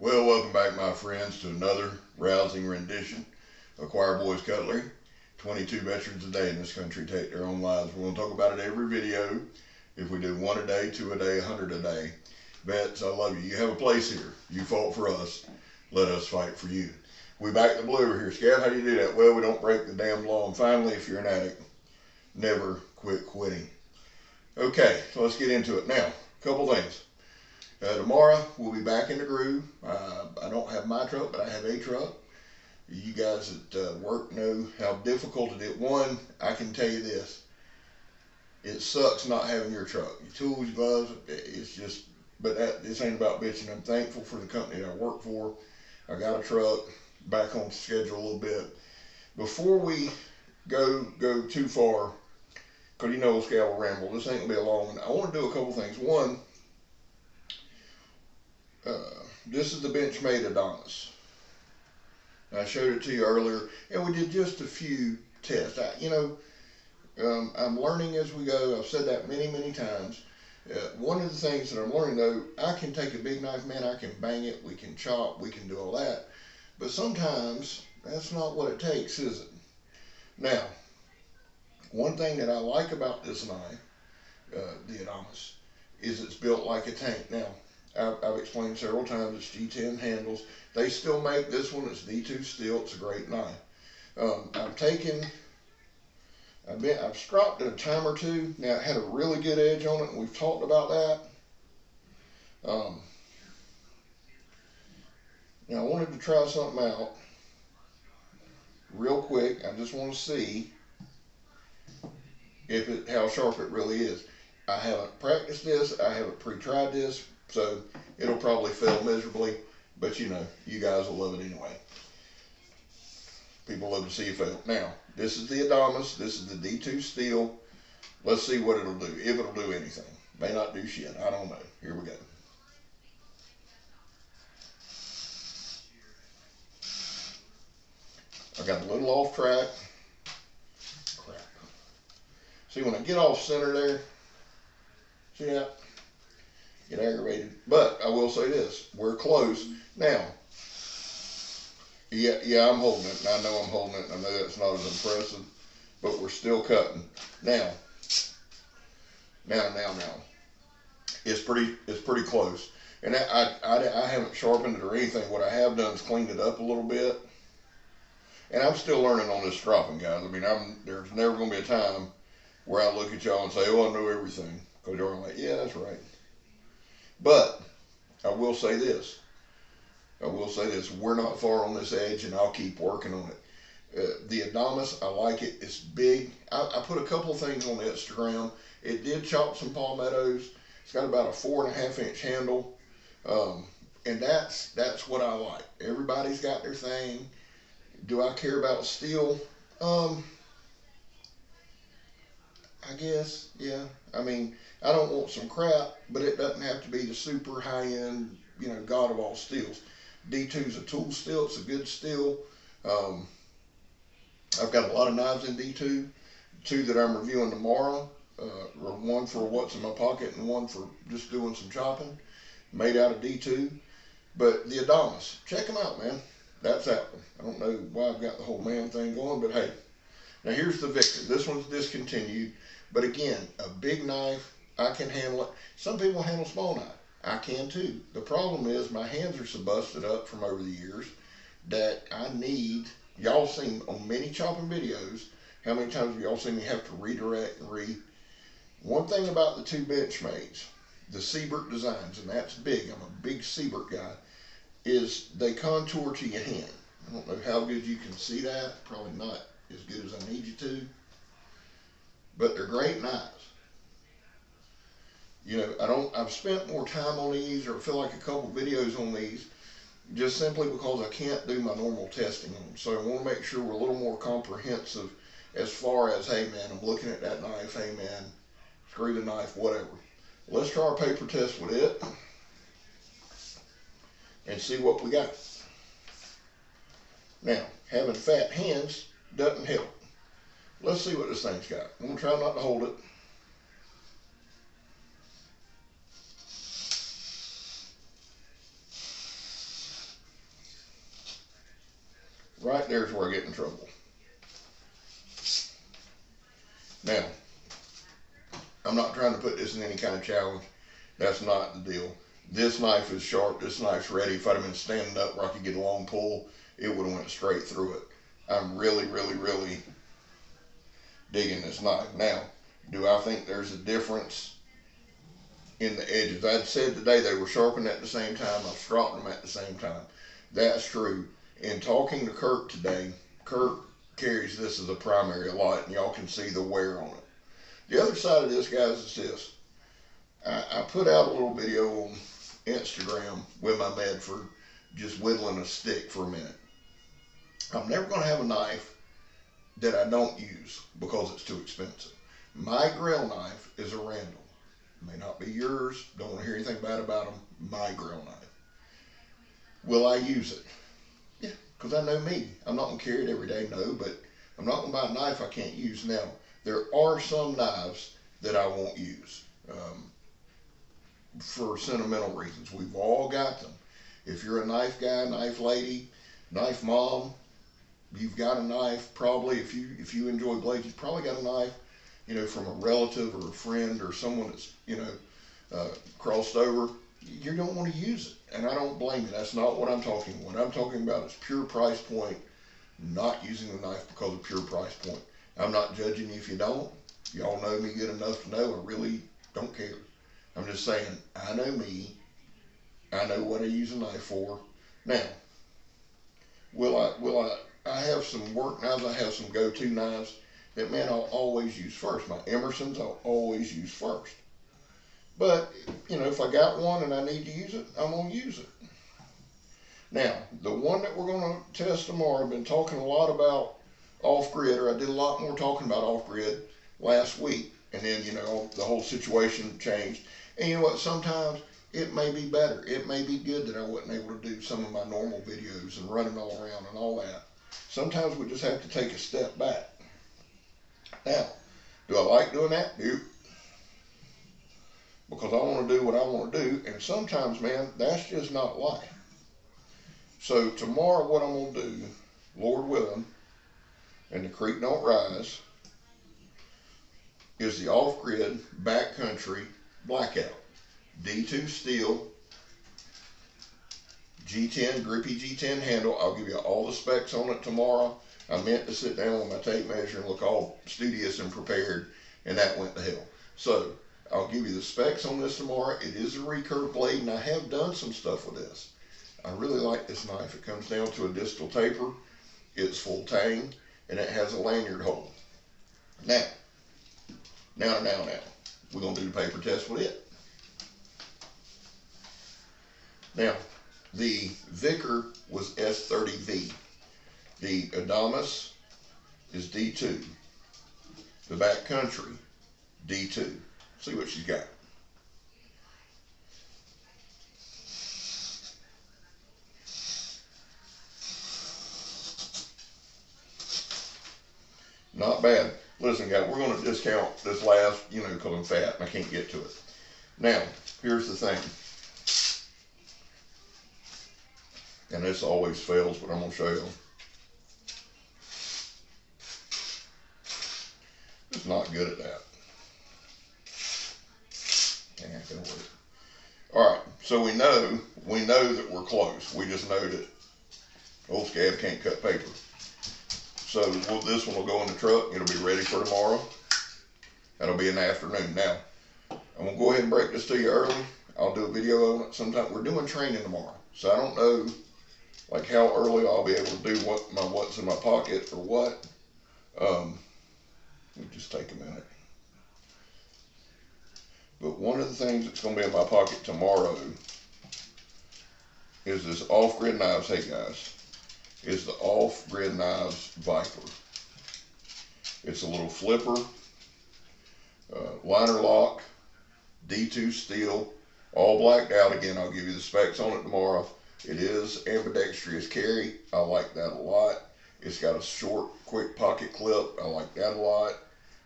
Well, welcome back, my friends, to another rousing rendition of Choir Boys Cutlery. 22 veterans a day in this country take their own lives. We're going to talk about it every video. If we do 1 a day, 2 a day, 100 a day. Vets, I love you. You have a place here. You fought for us. Let us fight for you. We back the blue over here. Scout, how do you do that? Well, we don't break the damn law. And finally, if you're an addict, never quit quitting. Okay, so let's get into it. Now, a couple things. Tomorrow, we'll be back in the groove. I don't have my truck, but I have a truck. You guys at work know how difficult it is. One, I can tell you this. It sucks not having your truck. Your tools, your gloves, it's just, but this ain't about bitching. I'm thankful for the company that I work for. I got a truck, back on schedule a little bit. Before we go too far, because you know Scout will ramble, this ain't going to be a long one. I want to do a couple things. One, this is the benchmade Adamas. I showed it to you earlier, and we did just a few tests. I'm learning as we go. I've said that many, many times. One of the things that I'm learning, though, I can take a big knife, man, I can bang it, we can chop, we can do all that. But sometimes that's not what it takes, is it? Now, one thing that I like about this knife, the Adamas, is it's built like a tank. Now, I've explained several times, it's G10 handles. They still make this one. It's D2 steel. It's a great knife. I've scrapped it a time or two. Now, it had a really good edge on it, and we've talked about that. Now, I wanted to try something out real quick. I just want to see how sharp it really is. I haven't practiced this. I haven't pre-tried this. So it'll probably fail miserably, but you know, you guys will love it anyway. People love to see you fail. Now, this is the Adamas. This is the D2 steel. Let's see what it'll do, if it'll do anything. May not do shit. I don't know. Here we go. I got a little off track. Crap. See, when I get off center there, see that? Get aggravated. But I will say this, we're close. Now, yeah, I'm holding it. I know I'm holding it. I know that's not as impressive, but we're still cutting. Now. It's pretty close. And I haven't sharpened it or anything. What I have done is cleaned it up a little bit. And I'm still learning on this stropping, guys. I mean, there's never going to be a time where I look at y'all and say, oh, I know everything. Because y'all are like, yeah, that's right. But I will say this. We're not far on this edge, and I'll keep working on it. The Adamas, I like it. It's big. I put a couple things on the Instagram. It did chop some palmettos. It's got about a 4.5-inch handle, and that's what I like. Everybody's got their thing. Do I care about steel? I guess, yeah. I mean, I don't want some crap, but it doesn't have to be the super high-end, god of all steels. D2's a tool steel. It's a good steel. I've got a lot of knives in D2. 2 that I'm reviewing tomorrow. One for what's in my pocket and one for just doing some chopping. Made out of D2. But the Adamas, check them out, man. That's out there. I don't know why I've got the whole man thing going, but hey. Now here's the Vicar. This one's discontinued. But again, a big knife. I can handle it. Some people handle small knife. I can too. The problem is my hands are so busted up from over the years that I need, y'all seen on many chopping videos, how many times have y'all seen me have to redirect and One thing about the 2 benchmades, the Siebert designs, and that's big, I'm a big Siebert guy, is they contour to your hand. I don't know how good you can see that, probably not as good as I need you to, but they're great knives. I've spent more time on these, or feel like a couple videos on these, just simply because I can't do my normal testing on them. So I want to make sure we're a little more comprehensive as far as, hey man, I'm looking at that knife, hey man, screw the knife, whatever. Let's try our paper test with it and see what we got. Now, having fat hands doesn't help. Let's see what this thing's got. I'm going to try not to hold it. Right there's where I get in trouble. Now, I'm not trying to put this in any kind of challenge. That's not the deal. This knife is sharp. This knife's ready. If I'd have been standing up where I could get a long pull, it would have went straight through it. I'm really, really, really digging this knife. Now, do I think there's a difference in the edges? I'd said today they were sharpened at the same time. I've stropped them at the same time. That's true. In talking to Kirk today, Kirk carries this as a primary a lot, and y'all can see the wear on it. The other side of this, guys, is this. I put out a little video on Instagram with my Medford, just whittling a stick for a minute. I'm never going to have a knife that I don't use because it's too expensive. My grill knife is a Randall. It may not be yours. Don't want to hear anything bad about them. My grill knife. Will I use it? Yeah, because I know me. I'm not going to carry it every day, no, but I'm not going to buy a knife I can't use. Now, there are some knives that I won't use for sentimental reasons. We've all got them. If you're a knife guy, knife lady, knife mom, you've got a knife probably. If you enjoy blades, you've probably got a knife, you know, from a relative or a friend or someone that's, you know, crossed over. You don't want to use it, and I don't blame you. That's not what I'm talking about. What I'm talking about is pure price point, not using the knife because of pure price point. I'm not judging you if you don't. Y'all know me good enough to know I really don't care. I'm just saying, I know me. I know what I use a knife for. Now, I have some work knives. I have some go-to knives that, man, I'll always use first. My Emersons, I'll always use first. But, you know, if I got one and I need to use it, I'm going to use it. Now, the one that we're going to test tomorrow, I've been talking a lot about off-grid, or I did a lot more talking about off-grid last week. And then, you know, the whole situation changed. And you know what, sometimes it may be better. It may be good that I wasn't able to do some of my normal videos and running all around and all that. Sometimes we just have to take a step back. Now, do I like doing that? Nope. Because I want to do what I want to do, and sometimes, man, that's just not life. So tomorrow what I'm going to do, Lord willing, and the creek don't rise, is the off-grid backcountry blackout. D2 steel, G10, grippy G10 handle. I'll give you all the specs on it tomorrow. I meant to sit down with my tape measure and look all studious and prepared, and that went to hell. So I'll give you the specs on this tomorrow. It is a recurve blade, and I have done some stuff with this. I really like this knife. It comes down to a distal taper. It's full tang, and it has a lanyard hole. Now, we're going to do the paper test with it. Now, the Vicar was S30V. The Adamas is D2. The backcountry, D2. See what she's got. Not bad. Listen, guys, we're going to discount this last, you know, because I'm fat and I can't get to it. Now, here's the thing. And this always fails, but I'm going to show you. It's not good at that. Ain't gonna work. All right, so we know that we're close. We just know that old scab can't cut paper. So this one will go in the truck. It'll be ready for tomorrow. That'll be in the afternoon. Now, I'm gonna go ahead and break this to you early. I'll do a video on it sometime. We're doing training tomorrow, so I don't know like how early I'll be able to do what's in my pocket or what. Let me just take a minute. But one of the things that's going to be in my pocket tomorrow is this off-grid knives. Hey guys, is the off-grid knives Viper. It's a little flipper, liner lock, D2 steel, all blacked out. Again, I'll give you the specs on it tomorrow. It is ambidextrous carry. I like that a lot. It's got a short, quick pocket clip. I like that a lot.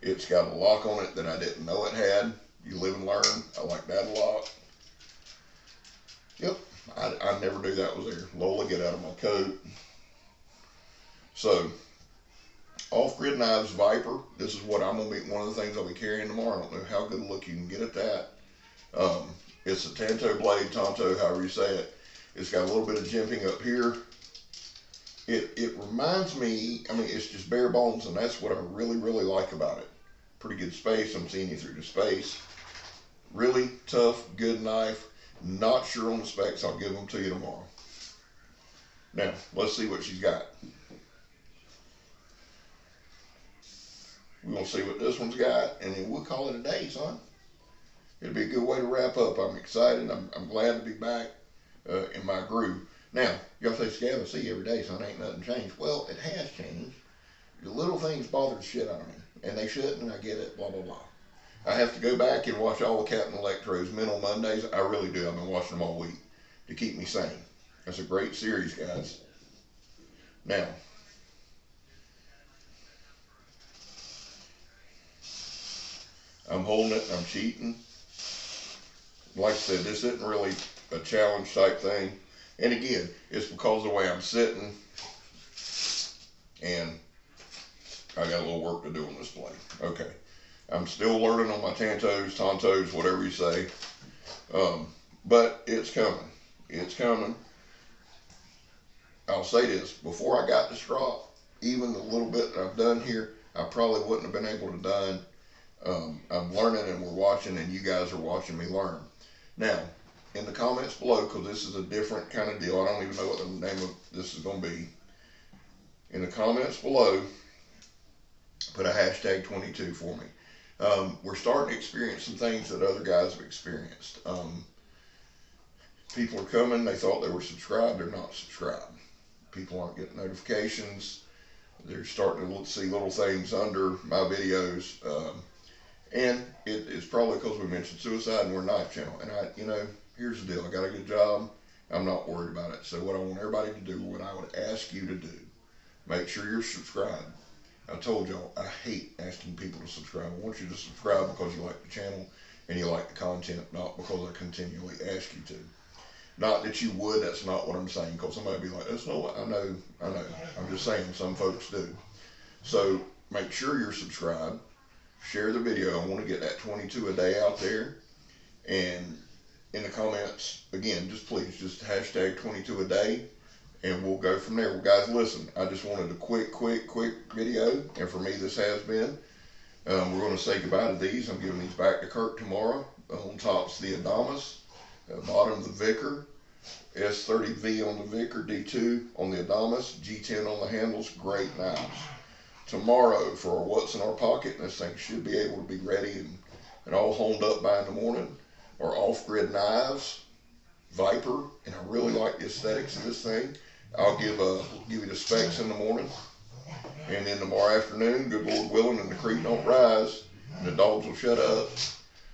It's got a lock on it that I didn't know it had. You live and learn. I like that a lot. Yep, I never knew that was there. Lola, get out of my coat. So, off-grid knives, Viper. This is what I'm going to be, one of the things I'll be carrying tomorrow. I don't know how good a look you can get at that. It's a tanto blade, tonto, however you say it. It's got a little bit of jimping up here. It reminds me, I mean, it's just bare bones, and that's what I really, really like about it. Pretty good space. I'm seeing you through the space. Really tough, good knife. Not sure on the specs. I'll give them to you tomorrow. Now, let's see what she's got. We're going to see what this one's got, and then we'll call it a day, son. It'll be a good way to wrap up. I'm excited. I'm glad to be back in my groove. Now, y'all say, Scav, I see you every day, son. Ain't nothing changed. Well, it has changed. The little things bother the shit out of me, and they shouldn't, and I get it, blah, blah, blah. I have to go back and watch all the Captain Electro's Mental Mondays. I really do. I've been watching them all week to keep me sane. That's a great series, guys. Now, I'm holding it. I'm cheating. Like I said, this isn't really a challenge type thing. And again, it's because of the way I'm sitting, and I got a little work to do on this blade. Okay. I'm still learning on my tantos, tontos, whatever you say. But it's coming. It's coming. I'll say this. Before I got the strop, even the little bit that I've done here, I probably wouldn't have been able to done. I'm learning, and we're watching, and you guys are watching me learn. Now, in the comments below, because this is a different kind of deal. I don't even know what the name of this is going to be. In the comments below, put a hashtag 22 for me. We're starting to experience some things that other guys have experienced. People are coming, they thought they were subscribed, they're not subscribed. People aren't getting notifications. They're starting to see little things under my videos. And it's probably because we mentioned suicide and we're a knife channel. And here's the deal. I got a good job. I'm not worried about it. So what I want everybody to do, what I would ask you to do, make sure you're subscribed. I told y'all, I hate asking people to subscribe. I want you to subscribe because you like the channel and you like the content, not because I continually ask you to. Not that you would, that's not what I'm saying, because somebody would be like, that's not what, I know. I'm just saying, some folks do. So make sure you're subscribed. Share the video. I want to get that 22 a day out there. And in the comments, again, just please, just hashtag 22 a day. And we'll go from there. Well, guys, listen, I just wanted a quick video. And for me, this has been. We're going to say goodbye to these. I'm giving these back to Kirk tomorrow. On top's the Adamas. Bottom the Vicar. S30V on the Vicar. D2 on the Adamas. G10 on the handles. Great knives. Tomorrow, for what's in our pocket, and this thing should be able to be ready and all honed up by in the morning, are off-grid knives. Viper. And I really like the aesthetics of this thing. I'll give you the specs in the morning, and then tomorrow afternoon, good Lord willing, and the creek don't rise, and the dogs will shut up,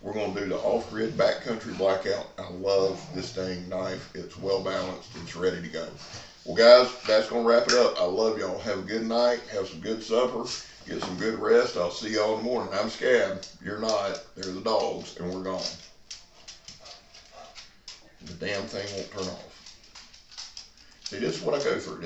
we're going to do the off-grid backcountry blackout. I love this dang knife. It's well balanced. It's ready to go. Well, guys, that's going to wrap it up. I love y'all. Have a good night. Have some good supper. Get some good rest. I'll see y'all in the morning. I'm Scab. You're not. They're the dogs, and we're gone. The damn thing won't turn off. See, this is what I go through.